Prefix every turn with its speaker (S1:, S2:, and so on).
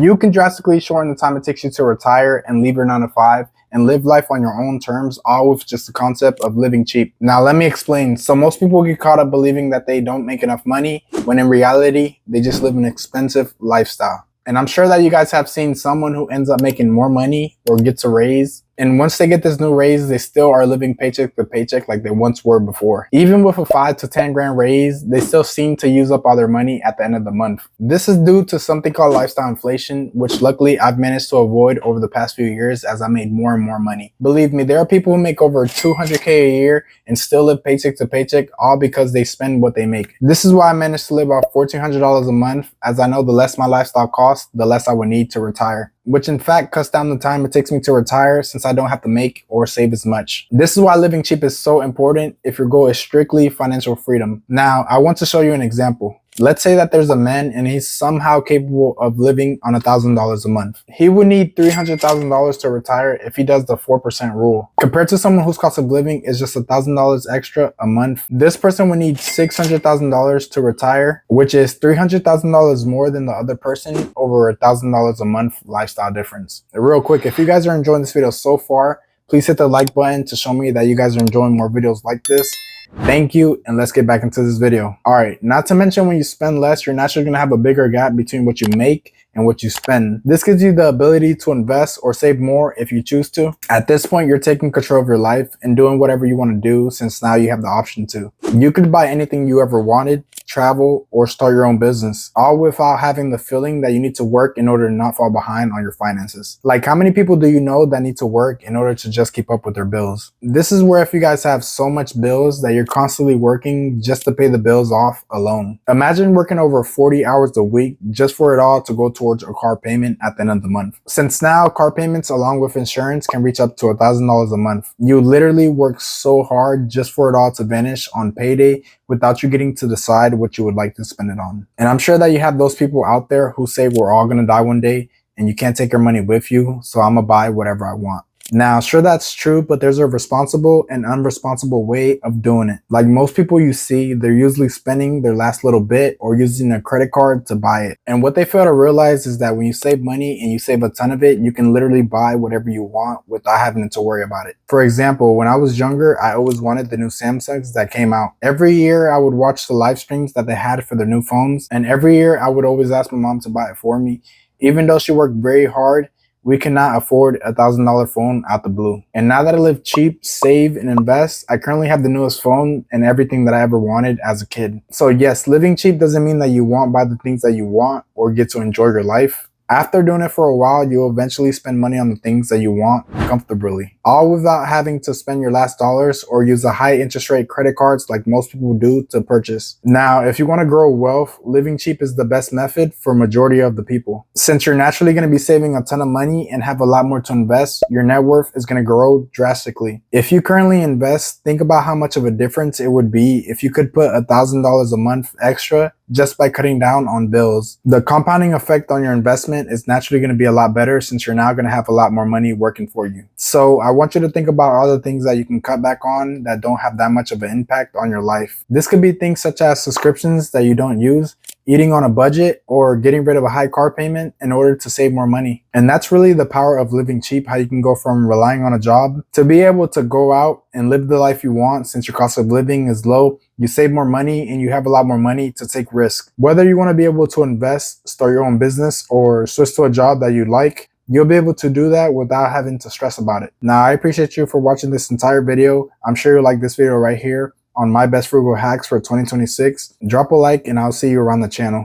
S1: You can drastically shorten the time it takes you to retire and leave your 9 to 5 and live life on your own terms, all with just the concept of living cheap. Now, let me explain. So most people get caught up believing that they don't make enough money, when in reality, they just live an expensive lifestyle. And I'm sure that you guys have seen someone who ends up making more money or gets a raise. And once they get this new raise, they still are living paycheck to paycheck like they once were before. Even with a 5 to 10 grand raise, they still seem to use up all their money at the end of the month. This is due to something called lifestyle inflation, which luckily I've managed to avoid over the past few years as I made more and more money. Believe me, there are people who make over 200K a year and still live paycheck to paycheck, all because they spend what they make. This is why I managed to live off $1,400 a month, as I know the less my lifestyle costs, the less I would need to retire, which in fact cuts down the time it takes me to retire since I don't have to make or save as much. This is why living cheap is so important if your goal is strictly financial freedom. Now, I want to show you an example. Let's say that there's a man and he's somehow capable of living on $1,000 a month. He would need $300,000 to retire if he does the 4% rule. Compared to someone whose cost of living is just $1,000 extra a month, this person would need $600,000 to retire, which is $300,000 more than the other person over $1,000 a month lifestyle difference. Real quick, if you guys are enjoying this video so far, please hit the like button to show me that you guys are enjoying more videos like this. Thank you, and let's get back into this video. All right, not to mention when you spend less, you're naturally gonna have a bigger gap between what you make and what you spend. This gives you the ability to invest or save more if you choose to. At this point, you're taking control of your life and doing whatever you want to do, since now you have the option to. You could buy anything you ever wanted, travel, or start your own business, all without having the feeling that you need to work in order to not fall behind on your finances. Like, how many people do you know that need to work in order to just keep up with their bills? This is where if you guys have so much bills that you're constantly working just to pay the bills off alone. Imagine working over 40 hours a week just for it all to go towards a car payment at the end of the month. Since now car payments along with insurance can reach up to $1,000 a month, you literally work so hard just for it all to vanish on payday without you getting to decide what you would like to spend it on. And I'm sure that you have those people out there who say we're all gonna die one day and you can't take your money with you, so I'm gonna buy whatever I want. Now, sure, that's true, but there's a responsible and unresponsible way of doing it. Like most people you see, they're usually spending their last little bit or using a credit card to buy it. And what they fail to realize is that when you save money and you save a ton of it, you can literally buy whatever you want without having to worry about it. For example, when I was younger, I always wanted the new Samsungs that came out. Every year I would watch the live streams that they had for their new phones. And every year I would always ask my mom to buy it for me. Even though she worked very hard, we cannot afford a $1,000 phone out the blue. And now that I live cheap, save, and invest, I currently have the newest phone and everything that I ever wanted as a kid. So yes, living cheap doesn't mean that you won't buy the things that you want or get to enjoy your life. After doing it for a while, you'll eventually spend money on the things that you want comfortably, all without having to spend your last dollars or use a high interest rate credit cards like most people do to purchase. Now, if you want to grow wealth, living cheap is the best method for majority of the people. Since you're naturally going to be saving a ton of money and have a lot more to invest, your net worth is going to grow drastically. If you currently invest, think about how much of a difference it would be if you could put $1,000 a month extra just by cutting down on bills. The compounding effect on your investment is naturally going to be a lot better since you're now going to have a lot more money working for you. So I want you to think about all the things that you can cut back on that don't have that much of an impact on your life. This could be things such as subscriptions that you don't use, eating on a budget, or getting rid of a high car payment in order to save more money. And that's really the power of living cheap, how you can go from relying on a job to be able to go out and live the life you want. Since your cost of living is low, you save more money and you have a lot more money to take risks. Whether you want to be able to invest, start your own business, or switch to a job that you like, you'll be able to do that without having to stress about it. Now, I appreciate you for watching this entire video. I'm sure you'll like this video right here on my best frugal hacks for 2026. Drop a like and I'll see you around the channel.